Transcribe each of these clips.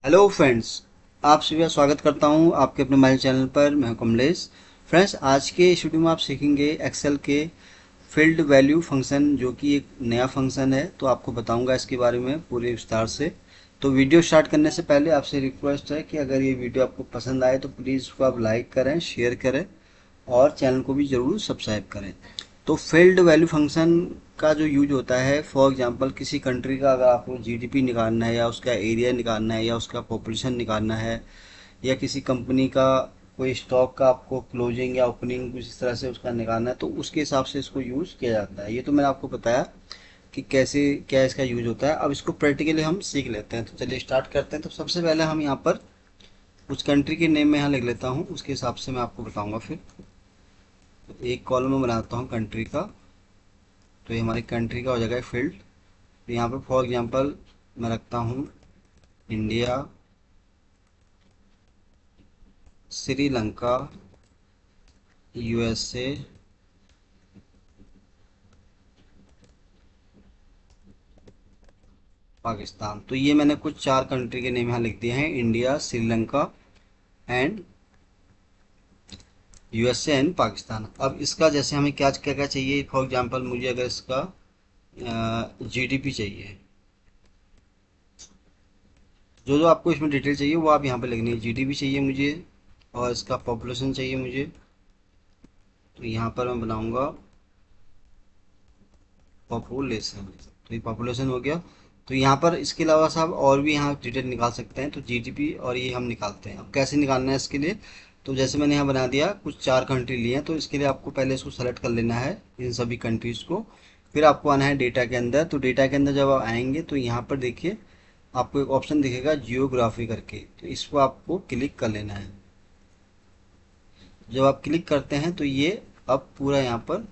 Hello friends, आप सभी का स्वागत करता हूं आपके अपने मोबाइल चैनल पर। मैं हूं कमलेश। फ्रेंड्स, आज के इस वीडियो में आप सीखेंगे एक्सेल के फील्ड वैल्यू फंक्शन, जो कि एक नया फंक्शन है। तो आपको बताऊंगा इसके बारे में पूरे विस्तार से। तो वीडियो स्टार्ट करने से पहले आपसे रिक्वेस्ट है कि अगर ये वीडियो आपको पसंद आए तो प्लीज़ इसको आप लाइक करें, शेयर करें और चैनल को भी ज़रूर सब्सक्राइब करें। तो फील्ड वैल्यू फंक्शन का जो यूज होता है, फॉर एग्जांपल किसी कंट्री का अगर आपको जीडीपी निकालना है या उसका एरिया निकालना है या उसका पॉपुलेशन निकालना है, या किसी कंपनी का कोई स्टॉक का आपको क्लोजिंग या ओपनिंग कुछ इस तरह से उसका निकालना है, तो उसके हिसाब से इसको यूज़ किया जाता है। ये तो मैंने आपको बताया कि कैसे क्या इसका यूज होता है। अब इसको प्रैक्टिकली हम सीख लेते हैं। तो चलिए स्टार्ट करते हैं। तो सबसे पहले हम यहाँ पर उस कंट्री के नेम में यहाँ लिख लेता हूँ, उसके हिसाब से मैं आपको बताऊँगा फिर। तो एक कॉलम में बनाता हूँ कंट्री का। तो ये हमारी कंट्री का हो जाएगा फील्ड। तो यहाँ पर फॉर एग्जांपल मैं रखता हूँ इंडिया, श्रीलंका, यूएसए, पाकिस्तान। तो ये मैंने कुछ 4 कंट्री के नेम यहाँ लिख दिए हैं, India, Sri Lanka and USA and Pakistan. अब इसका जैसे हमें क्या क्या क्या चाहिए, फॉर एग्जांपल मुझे अगर इसका जीडीपी चाहिए, जो जो आपको इसमें डिटेल चाहिए वो आप यहाँ पे लिखनी है। जीडीपी चाहिए मुझे और इसका पॉपुलेशन चाहिए मुझे। तो यहाँ पर मैं बनाऊंगा पॉपुलेशन। तो ये पॉपुलेशन हो गया। तो यहाँ पर इसके अलावा साहब और भी यहाँ डिटेल निकाल सकते हैं। तो जीडीपी और ये हम निकालते हैं। अब कैसे निकालना है इसके लिए, तो जैसे मैंने यहाँ बना दिया, कुछ 4 कंट्री लिए हैं। तो इसके लिए आपको पहले इसको सेलेक्ट कर लेना है, इन सभी कंट्रीज़ को। फिर आपको आना है डेटा के अंदर। तो डेटा के अंदर जब आप आएंगे तो यहाँ पर देखिए आपको एक ऑप्शन दिखेगा जियोग्राफी करके। तो इसको आपको क्लिक कर लेना है। जब आप क्लिक करते हैं तो ये अब पूरा यहाँ पर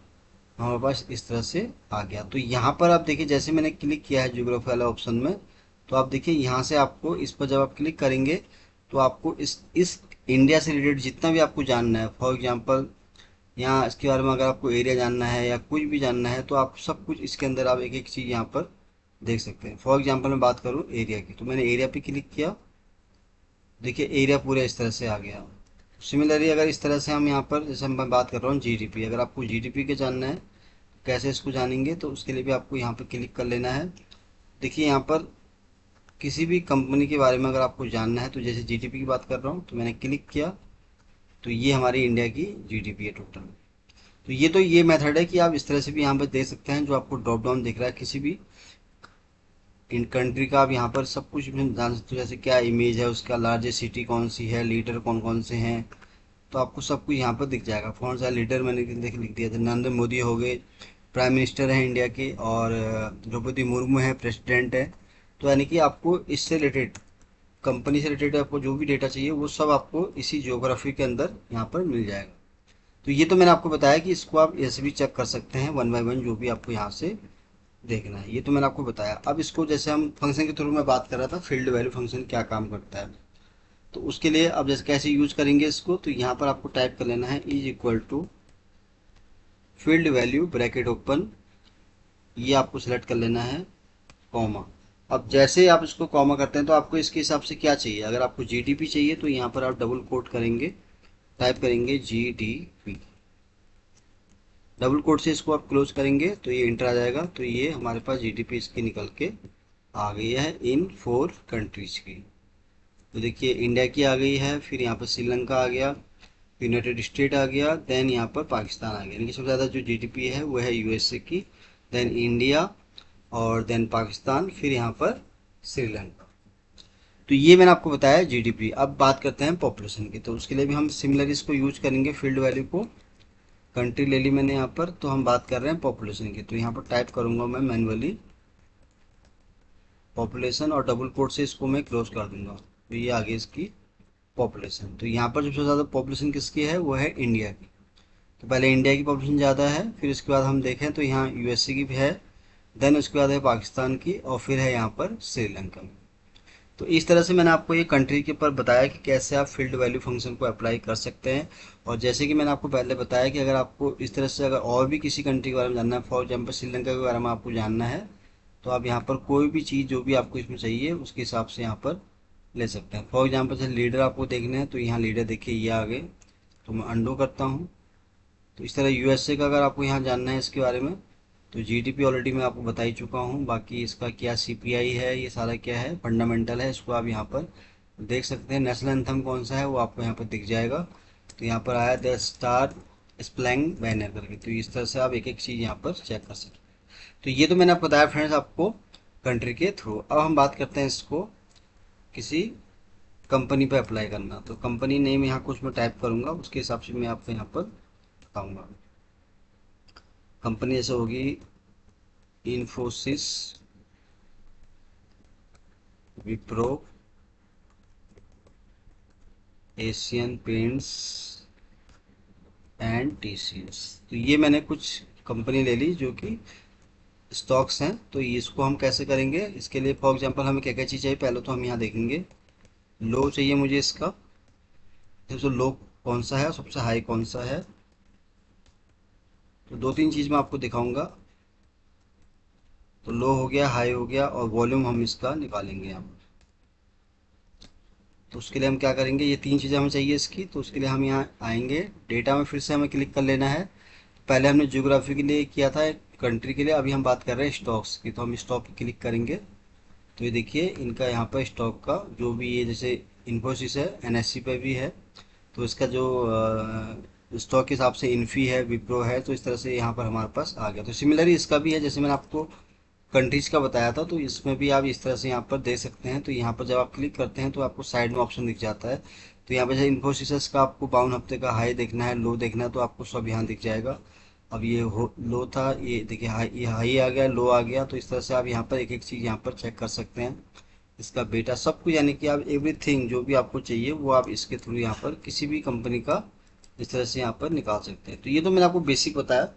हमारे पास इस तरह से आ गया। तो यहाँ पर आप देखिए, जैसे मैंने क्लिक किया है जियोग्राफी वाला ऑप्शन में, तो आप देखिए यहाँ से आपको इस पर जब आप क्लिक करेंगे तो आपको इस इंडिया से रिलेटेड जितना भी आपको जानना है, फॉर एग्जांपल यहाँ इसके बारे में अगर आपको एरिया जानना है या कुछ भी जानना है, तो आप सब कुछ इसके अंदर आप एक एक चीज़ यहाँ पर देख सकते हैं। फॉर एग्जांपल मैं बात करूँ एरिया की, तो मैंने एरिया पे क्लिक किया। देखिए एरिया पूरा इस तरह से आ गया। सिमिलरली अगर इस तरह से हम यहाँ पर, जैसे मैं बात कर रहा हूँ जीडीपी, अगर आपको जीडीपी के जानना है कैसे इसको जानेंगे, तो उसके लिए भी आपको यहाँ पर क्लिक कर लेना है। देखिए यहाँ पर किसी भी कंपनी के बारे में अगर आपको जानना है, तो जैसे जीडीपी की बात कर रहा हूँ तो मैंने क्लिक किया, तो ये हमारी इंडिया की जीडीपी है टोटल। तो ये मेथड है कि आप इस तरह से भी यहाँ पर देख सकते हैं। जो आपको ड्रॉप डाउन दिख रहा है किसी भी इन कंट्री का, आप यहाँ पर सब कुछ जान सकते हो। जैसे क्या इमेज है उसका, लार्जेस्ट सिटी कौन सी है, लीडर कौन कौन से हैं, तो आपको सब कुछ यहाँ पर दिख जाएगा। कौन सा लीडर मैंने लिख दिया था, नरेंद्र मोदी हो गए, प्राइम मिनिस्टर है इंडिया के, और द्रौपदी मुर्मू है, प्रेसिडेंट है। तो यानी कि आपको इससे रिलेटेड, कंपनी से रिलेटेड आपको जो भी डेटा चाहिए वो सब आपको इसी ज्योग्राफी के अंदर यहाँ पर मिल जाएगा। तो ये तो मैंने आपको बताया कि इसको आप ऐसे भी चेक कर सकते हैं वन बाय वन, जो भी आपको यहाँ से देखना है। ये तो मैंने आपको बताया। अब इसको जैसे हम फंक्शन के थ्रू मैं बात कर रहा था, फील्ड वैल्यू फंक्शन क्या काम करता है, तो उसके लिए अब जैसे कैसे यूज करेंगे इसको, तो यहाँ पर आपको टाइप कर लेना है is equal to field value bracket open, ये आपको सिलेक्ट कर लेना है, कॉमा। अब जैसे आप इसको कॉमा करते हैं तो आपको इसके हिसाब से क्या चाहिए, अगर आपको जीडीपी चाहिए तो यहाँ पर आप डबल कोट करेंगे, टाइप करेंगे जीडीपी, डबल कोट से इसको आप क्लोज करेंगे तो ये इंटर आ जाएगा। तो ये हमारे पास जीडीपी इसकी निकल के आ गई है इन 4 कंट्रीज की। तो देखिए इंडिया की आ गई है, फिर यहाँ पर श्रीलंका आ गया, यूनाइटेड स्टेट आ गया, देन यहाँ पर पाकिस्तान आ गया। यानी कि सबसे ज़्यादा जो जीडीपी है वो है यूएसए की, देन इंडिया और देन पाकिस्तान, फिर यहाँ पर श्रीलंका। तो ये मैंने आपको बताया जीडीपी। अब बात करते हैं पॉपुलेशन की। तो उसके लिए भी हम सिमिलर इसको यूज करेंगे, फील्ड वैल्यू को। कंट्री ले ली मैंने यहाँ पर, तो हम बात कर रहे हैं पॉपुलेशन की। तो यहाँ पर टाइप करूंगा मैं मैनुअली पॉपुलेशन और डबल कोट से इसको मैं क्लोज कर दूंगा। तो ये आगे इसकी पॉपुलेशन। तो यहाँ पर सबसे ज़्यादा पॉपुलेशन किसकी है, वो है इंडिया की। तो पहले इंडिया की पॉपुलेशन ज़्यादा है, फिर इसके बाद हम देखें तो यहाँ यूएसए की भी है, देन उसके बाद है पाकिस्तान की, और फिर है यहाँ पर श्रीलंका की। तो इस तरह से मैंने आपको ये कंट्री के ऊपर बताया कि कैसे आप फील्ड वैल्यू फंक्शन को अप्लाई कर सकते हैं। और जैसे कि मैंने आपको पहले बताया कि अगर आपको इस तरह से अगर और भी किसी कंट्री के बारे में जानना है, फॉर एग्जांपल श्रीलंका के बारे में आपको जानना है, तो आप यहाँ पर कोई भी चीज़ जो भी आपको इसमें चाहिए उसके हिसाब से यहाँ पर ले सकते हैं। फॉर एग्जाम्पल जैसे लीडर आपको देखने हैं तो यहाँ लीडर देखिए ये आ गए, तो मैं अंडू करता हूँ। तो इस तरह यूएसए का अगर आपको यहाँ जानना है इसके बारे में, तो जीडीपी ऑलरेडी मैं आपको बता ही चुका हूँ। बाकी इसका क्या सीपीआई है, ये सारा क्या है, फंडामेंटल है, इसको आप यहाँ पर देख सकते हैं। नेशनल एंथम कौन सा है वो आपको यहाँ पर दिख जाएगा। तो यहाँ पर आया द स्टार स्प्लैंग बैनर करके, तो इस तरह से आप एक एक चीज़ यहाँ पर चेक कर सकते हैं। तो ये तो मैंने आपको बताया फ्रेंड्स आपको कंट्री के थ्रू। अब हम बात करते हैं इसको किसी कंपनी पे अप्लाई करना। तो कंपनी नेम यहाँ कुछ मैं टाइप करूँगा, उसके हिसाब से मैं आपको यहाँ पर बताऊँगा। कंपनी जैसे होगी Infosys, Wipro, Asian paints and TCS. तो ये मैंने कुछ कंपनी ले ली जो कि स्टॉक्स हैं। तो इसको हम कैसे करेंगे, इसके लिए फॉर एग्जांपल हमें क्या क्या चीज़ चाहिए, पहले तो हम यहाँ देखेंगे। लो चाहिए मुझे इसका, सबसे लो कौन सा है, सबसे हाई कौन सा है। तो दो तीन चीज़ मैं आपको दिखाऊंगा। तो लो हो गया, हाई हो गया, और वॉल्यूम हम इसका निकालेंगे यहाँ पर। तो उसके लिए हम क्या करेंगे, ये तीन चीज़ें हमें चाहिए इसकी। तो उसके लिए हम यहाँ आएंगे, डेटा में फिर से हमें क्लिक कर लेना है। पहले हमने ज्योग्राफी के लिए किया था, कंट्री के लिए, अभी हम बात कर रहे हैं स्टॉक्स की। तो हम स्टॉक पे क्लिक करेंगे। तो ये देखिए इनका यहाँ पर स्टॉक का जो भी, ये जैसे इन्फोसिस है एनएससी पे भी है, तो इसका जो स्टॉक के हिसाब से इन्फी है, विप्रो है, तो इस तरह से यहाँ पर हमारे पास आ गया। तो सिमिलरली इसका भी है, जैसे मैंने आपको कंट्रीज का बताया था, तो इसमें भी आप इस तरह से यहाँ पर देख सकते हैं। तो यहाँ पर जब आप क्लिक करते हैं तो आपको साइड में ऑप्शन दिख जाता है। तो यहाँ पर जैसे इन्फोसिस का आपको 52 हफ्ते का हाई देखना है, लो देखना है, तो आपको सब यहाँ दिख जाएगा। अब ये लो था, ये देखिए हाई, ये हाई आ गया, लो आ गया। तो इस तरह से आप यहाँ पर एक एक चीज़ यहाँ पर चेक कर सकते हैं, इसका बेटा सब कुछ, यानी कि आप एवरीथिंग जो भी आपको चाहिए वो आप इसके थ्रू यहाँ पर किसी भी कंपनी का इस तरह से यहाँ पर निकाल सकते हैं। तो ये तो मैंने आपको बेसिक बताया।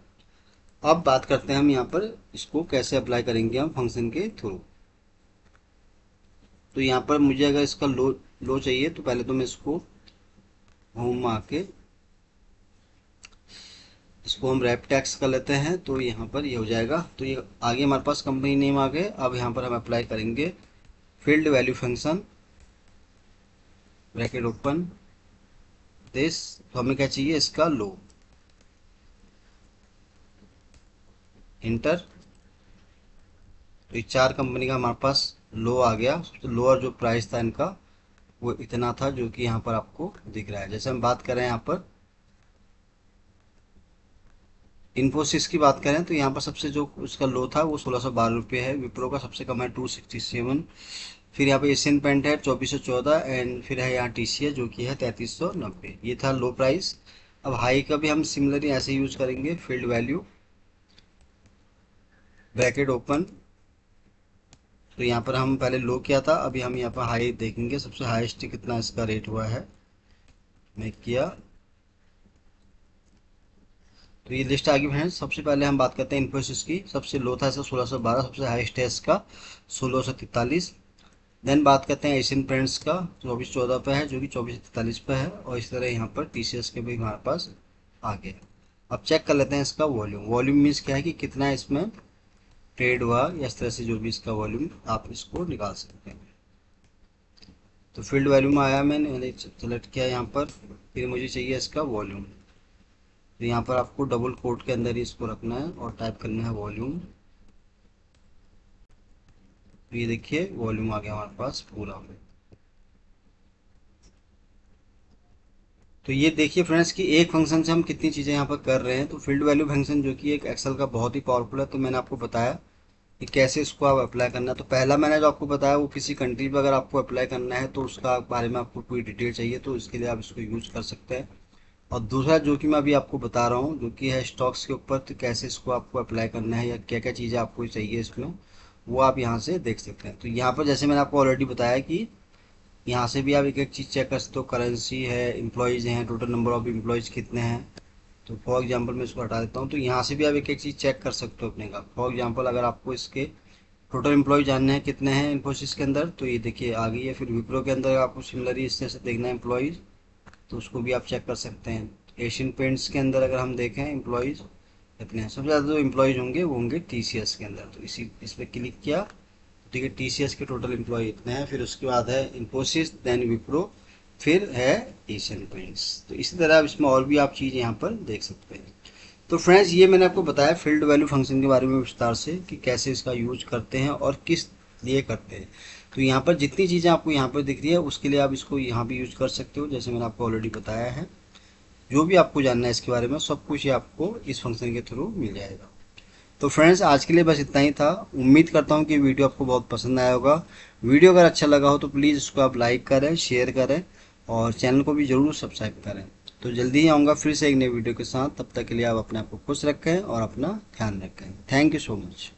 अब बात करते हैं हम यहाँ पर इसको कैसे अप्लाई करेंगे हम फंक्शन के थ्रू। तो यहाँ पर मुझे अगर इसका लो लो चाहिए, तो पहले तो मैं इसको होम में आके इसको हम रैप टैक्स कर लेते हैं। तो यहाँ पर ये हो जाएगा। तो ये आगे हमारे पास कंपनी नेम आ गए। अब यहाँ पर हम अप्लाई करेंगे field value function, bracket open this. तो हमें क्या चाहिए, इसका लो, इंटर। तो ये चार कंपनी का हमारे पास लो आ गया। तो लोअर जो प्राइस था इनका वो इतना था, जो कि यहाँ पर आपको दिख रहा है। जैसे हम बात करें यहाँ पर इन्फोसिस की बात करें, तो यहाँ पर सबसे जो उसका लो था वो 1612 रुपये है। विप्रो का सबसे कम है 267। फिर यहाँ पे एशियन पेंट है 2414, एंड फिर है यहाँ टीसीएस जो कि है 3390। ये था लो प्राइस। अब हाई का भी हम सिमिलरली ऐसे यूज करेंगे, फील्ड वैल्यू, ब्रैकेट ओपन। तो यहाँ पर हम पहले लो किया था, अभी हम यहाँ पर हाई देखेंगे, सबसे हाईएस्ट कितना इसका रेट हुआ है, मैं किया। तो ये लिस्ट आ गई है। सबसे पहले हम बात करते हैं इन्फोसिस की। सबसे लो था इसका 1612, सबसे हाईएस्ट है इसका 1643। देन बात करते हैं एशियन पेंट्स का, 2414 पे है, जो कि 2443 पे है। और इस तरह यहाँ पर टीसीएस के भी हमारे पास आ गया। अब चेक कर लेते हैं इसका वॉल्यूम। वॉल्यूम मीन्स क्या है कि कितना इसमें ट्रेड हुआ, या इस तरह से जो भी इसका वॉल्यूम आप इसको निकाल सकते हैं। तो फील्ड वैल्यू में आया, मैंने सेलेक्ट किया यहाँ पर। फिर मुझे चाहिए इसका वॉल्यूम। तो यहाँ पर आपको डबल कोट के अंदर ही इसको रखना है और टाइप करना है वॉल्यूम। तो ये देखिए वॉल्यूम आ गया हमारे पास पूरा। तो ये देखिए फ्रेंड्स कि एक फंक्शन से हम कितनी चीज़ें यहाँ पर कर रहे हैं। तो फील्ड वैल्यू फंक्शन जो कि एक एक्सेल का बहुत ही पावरफुल है, तो मैंने आपको बताया कि कैसे इसको आप अप्लाई करना है। तो पहला मैंने जो आपको बताया वो किसी कंट्री पर अगर आपको अप्लाई करना है तो उसका बारे में आपको पूरी डिटेल चाहिए, तो इसके लिए आप इसको यूज कर सकते हैं। और दूसरा जो कि मैं अभी आपको बता रहा हूँ, जो कि है स्टॉक्स के ऊपर, तो कैसे इसको आपको अप्लाई करना है या क्या क्या चीज़ें आपको चाहिए इसमें, वो आप यहाँ से देख सकते हैं। तो यहाँ पर जैसे मैंने आपको ऑलरेडी बताया कि यहाँ से भी आप एक एक चीज़ चेक कर सकते हो। करेंसी है, एम्प्लॉयज़ हैं, टोटल नंबर ऑफ एम्प्लॉयज़ कितने हैं। तो फॉर एग्जांपल मैं इसको हटा देता हूँ। तो यहाँ से भी आप एक एक चीज़ चेक कर सकते हो अपने का। फॉर एग्जांपल अगर आपको इसके टोटल एम्प्लॉय जानने हैं कितने हैं इन्फोसिस के अंदर, तो ये देखिए आ गई है। फिर विप्रो के अंदर आपको सिमिलरली इस तरह से देखना है एम्प्लॉयज़, तो उसको भी आप चेक कर सकते हैं। एशियन पेंट्स के अंदर अगर हम देखें एम्प्लॉयज़ कितने हैं, सबसे ज़्यादा जो एम्प्लॉयज़ होंगे वो होंगे टीसीएस के अंदर। तो इसी इस पर क्लिक किया, देखिए TCS के टोटल एम्प्लॉय इतने हैं, फिर उसके बाद है इन्फोसिस, देन विप्रो, फिर है एशियन पेंट्स। तो इसी तरह अब इसमें और भी आप चीज़ यहाँ पर देख सकते हैं। तो फ्रेंड्स ये मैंने आपको बताया फील्ड वैल्यू फंक्शन के बारे में विस्तार से कि कैसे इसका यूज करते हैं और किस लिए करते हैं। तो यहाँ पर जितनी चीज़ें आपको यहाँ पर दिख रही है उसके लिए आप इसको यहाँ भी यूज कर सकते हो, जैसे मैंने आपको ऑलरेडी बताया है। जो भी आपको जानना है इसके बारे में सब कुछ ये आपको इस फंक्शन के थ्रू मिल जाएगा। तो फ्रेंड्स आज के लिए बस इतना ही था। उम्मीद करता हूँ कि वीडियो आपको बहुत पसंद आया होगा। वीडियो अगर अच्छा लगा हो तो प्लीज़ इसको आप लाइक करें, शेयर करें और चैनल को भी ज़रूर सब्सक्राइब करें। तो जल्दी ही आऊँगा फिर से एक नई वीडियो के साथ। तब तक के लिए आप अपने आप को खुश रखें और अपना ध्यान रखें। Thank you so much.